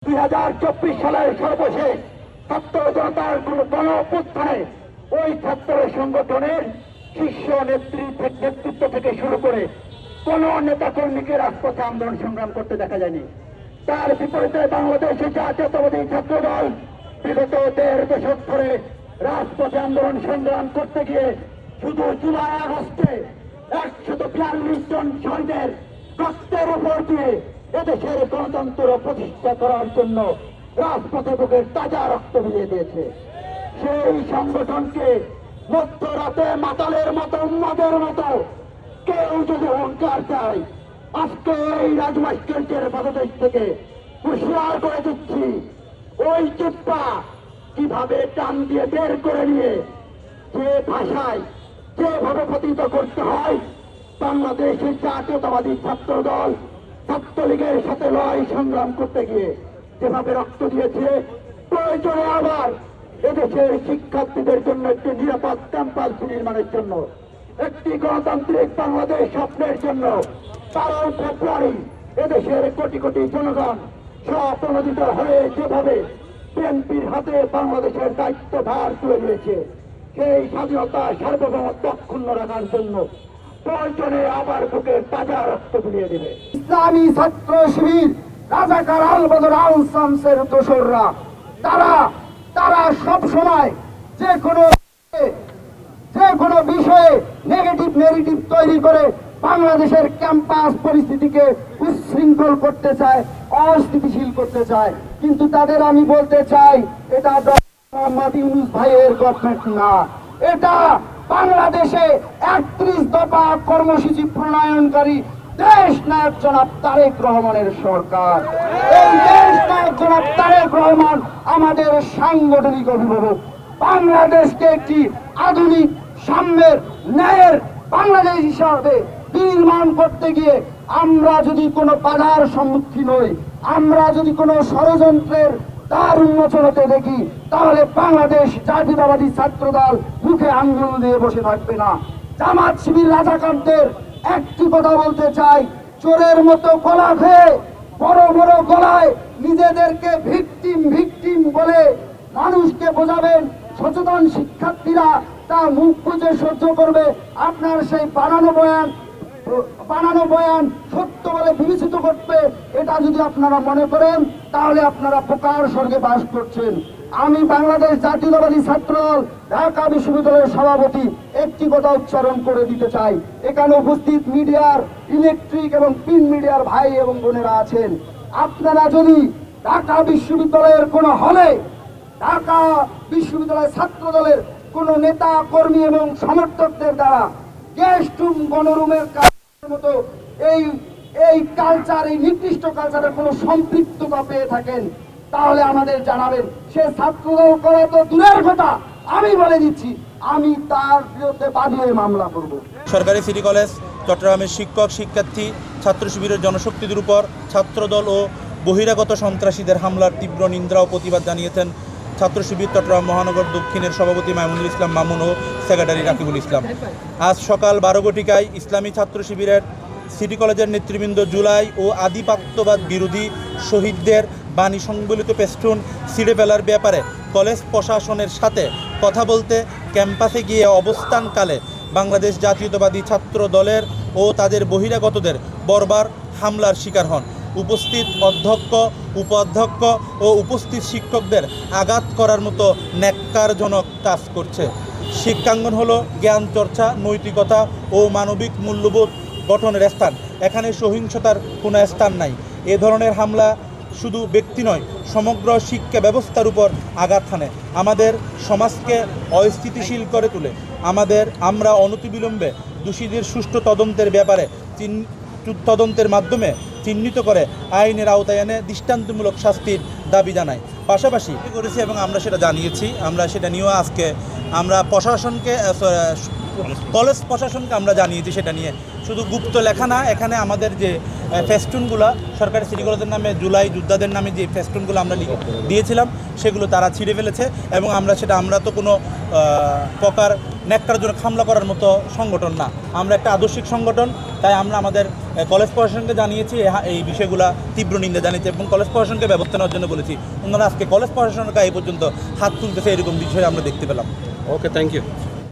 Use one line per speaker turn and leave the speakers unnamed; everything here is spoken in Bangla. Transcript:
2024 সালের সর্বশেষ ছাত্র জনতার কোন গণ অভ্যুত্থানে ওই ছাত্র সংগঠনের শীর্ষ নেতৃত্ব থেকে শুরু করে কোন নেতা কর্মীকে রাজপথে আন্দোলন সংগ্রাম করতে দেখা যায়নি। তার বিপরীতে বাংলাদেশে জাতীয়তাবাদী ছাত্র দল বিগত 1.5 দশক ধরে রাজপথে আন্দোলন সংগ্রাম করতে গিয়ে শুধু জুলাই আগস্টে 142 জন শহীদের রক্তের উপর দিয়ে এদেশের গণতন্ত্র প্রতিষ্ঠা করার জন্য রাজপথে বুকের তাজা রক্ত মিলিয়ে দিয়েছে। সেই সংগঠনকে মধ্যরাতে মাতালের মতো উন্মাদের মতো কেউ যদি অহংকার চায়, আজকে এই রাজভাস্কর্যের বাংলাদেশ থেকে হুঁশিয়ার করে দিচ্ছি, ওই চিপ্পা কিভাবে টান দিয়ে বের করে নিয়ে যে ভাষায় যেভাবে পতিত করতে হয়, বাংলাদেশের জাতীয়তাবাদী ছাত্র দল ছাত্রলীগের সাথে লড়াই সংগ্রাম করতে গিয়ে যেভাবে রক্ত দিয়েছে, প্রয়োজনে আবার এদেশের শিক্ষার্থীদের জন্য একটি নিরাপদ ক্যাম্পাস নির্মাণের জন্য, একটি গণতান্ত্রিক বাংলাদেশ স্বপ্নের জন্য 12 ফেব্রুয়ারি এদেশের কোটি কোটি জনগণ স্বপ্রণোদিত হয়ে যেভাবে বিএনপির হাতে বাংলাদেশের দায়িত্বভার তুলে দিয়েছে, সেই স্বাধীনতা সার্বভৌমত্ব অক্ষুণ্ণ রাখার জন্য প্রয়োজনে আবার বুকের তাজা রক্ত তুলিয়ে দেবে।
ইসলামী ছাত্র শিবির রাজাকার আল বদর আল শামসের দোসররা তারা সব সময় যে কোনো বিষয়ে নেগেটিভ ন্যারেটিভ তৈরি করে বাংলাদেশের ক্যাম্পাস পরিস্থিতিকে উচ্ছৃঙ্খল করতে চায়, অস্থিতিশীল করতে চায়। কিন্তু তাদের আমি বলতে চাই, এটা মোহাম্মদ ইউনূস ভাইয়ের গভর্নমেন্ট না, এটা বাংলাদেশে 31 দফা কর্মসূচি প্রণয়নকারী দেশ নায়ক জনাব তারেক রহমানের সরকার। এই দেশ নায়ক জনাব তারেক রহমান আমাদের সাংগঠনিক অভিভাবক। বাংলাদেশকে একটি আধুনিক সাম্যের ন্যায়ের বাংলাদেশ হিসাবে নির্মাণ করতে গিয়ে আমরা যদি কোনো বাধার সম্মুখীন হই, আমরা যদি কোনো ষড়যন্ত্রের তার উন্মোচন হতে দেখি, তাহলে বাংলাদেশ জাতীয়তাবাদী ছাত্র দল মুখে আঙ্গুল দিয়ে বসে থাকবে না। জামাত শিবির রাজাকারদের একটি কথা বলতে চাই, চোরের মতো গলা খেয়ে বড় বড় গলায় নিজেদেরকে ভিকটিম বলে মানুষকে বোঝাবেন, সচেতন শিক্ষার্থীরা তা মুখ বুঝে সহ্য করবে। আপনার সেই বানানো বয়ান সত্য বলে বিবেচিত করতে, এটা যদি আপনারা মনে করেন, তাহলে আপনারা বোকার স্বর্গে বাস করছেন। আমি বাংলাদেশ জাতীয়তাবাদী ছাত্রদল ঢাকা বিশ্ববিদ্যালয়ের সভাপতি একটি কথা উচ্চারণ করে দিতে চাই। এখানে উপস্থিত মিডিয়ার, ইলেকট্রিক এবং প্রিন্ট মিডিয়ার ভাই এবং বোনেরা আছেন, আপনারা যদি ঢাকা বিশ্ববিদ্যালয়ের কোনো হলে ঢাকা বিশ্ববিদ্যালয়ের ছাত্র দলের কোনো নেতা কর্মী এবং সমর্থকদের দ্বারা গেস্ট রুম, গণরুমের মতো এই কালচার, এই নির্দিষ্ট কালচারের কোনো সম্পৃক্ততা পেয়ে থাকেন, তাহলে আমাদের জানাবেন। সে ছাত্রদল করা তো দূরের কথা, আমি বলে দিচ্ছি, আমি তার বিরুদ্ধে বাদী মামলা করব।
সরকারি সিটি কলেজ চট্টগ্রামের শিক্ষক, শিক্ষার্থী, ছাত্র শিবিরের জনশক্তিদের উপর ছাত্রদল ও বহিরাগত সন্ত্রাসীদের হামলার তীব্র নিন্দা ও প্রতিবাদ জানিয়েছেন ছাত্র শিবির চট্টগ্রাম মহানগর দক্ষিণের সভাপতি মাইমুনুল ইসলাম মামুন ও সেক্রেটারি রাকিবুল ইসলাম। আজ সকাল 12 ঘটিকায় ইসলামী ছাত্র শিবিরের সিটি কলেজের নেতৃবৃন্দ জুলাই ও আধিপত্যবাদ বিরোধী শহীদদের বাণী সংবলিত পেস্টুন ছিঁড়ে ফেলার ব্যাপারে কলেজ প্রশাসনের সাথে কথা বলতে ক্যাম্পাসে গিয়ে অবস্থানকালে বাংলাদেশ জাতীয়তাবাদী ছাত্র দলের ও তাদের বহিরাগতদের বর্বর হামলার শিকার হন। উপস্থিত অধ্যক্ষ, উপাধ্যক্ষ ও উপস্থিত শিক্ষকদের আঘাত করার মতো ন্যাক্কারজনক কাজ করছে। শিক্ষাঙ্গন হলো জ্ঞান চর্চা, নৈতিকতা ও মানবিক মূল্যবোধ গঠনের স্থান। এখানে সহিংসতার কোনো স্থান নাই। এ ধরনের হামলা শুধু ব্যক্তি নয়, সমগ্র শিক্ষা ব্যবস্থার উপর আঘাত হানে, আমাদের সমাজকে অস্থিতিশীল করে তোলে। আমরা অনতিবিলম্বে দোষীদের সুষ্ঠু তদন্তের ব্যাপারে তদন্তের মাধ্যমে চিহ্নিত করে আইনের আওতায় এনে দৃষ্টান্তমূলক শাস্তির দাবি জানাই। পাশাপাশি করেছি এবং আমরা সেটা জানিয়েছি, আমরা সেটা নিয়েও আজকে আমরা প্রশাসনকে কলেজ প্রশাসনকে আমরা জানিয়েছি সেটা নিয়ে। শুধু গুপ্ত লেখা না, এখানে আমাদের যে ফেস্টুনগুলো সরকারি সিটি কলেজের নামে জুলাই যোদ্ধাদের নামে যে ফেস্টুনগুলো আমরা দিয়েছিলাম সেগুলো তারা ছিঁড়ে ফেলেছে এবং আমরা তো কোনো প্রকার নেকটার জন্য হামলা করার মতো সংগঠন না, আমরা একটা আদর্শিক সংগঠন। তাই আমরা আমাদের কলেজ প্রশাসনকে জানিয়েছি, এই বিষয়গুলো তীব্র নিন্দা জানিয়েছি এবং কলেজ প্রশাসনকে ব্যবস্থা নেওয়ার জন্য বলেছি। ওনারা আজকে কলেজ প্রশাসনকে এই পর্যন্ত হাত তুলতেছে, এরকম বিষয় আমরা দেখতে পেলাম।
ওকে, থ্যাংক ইউ।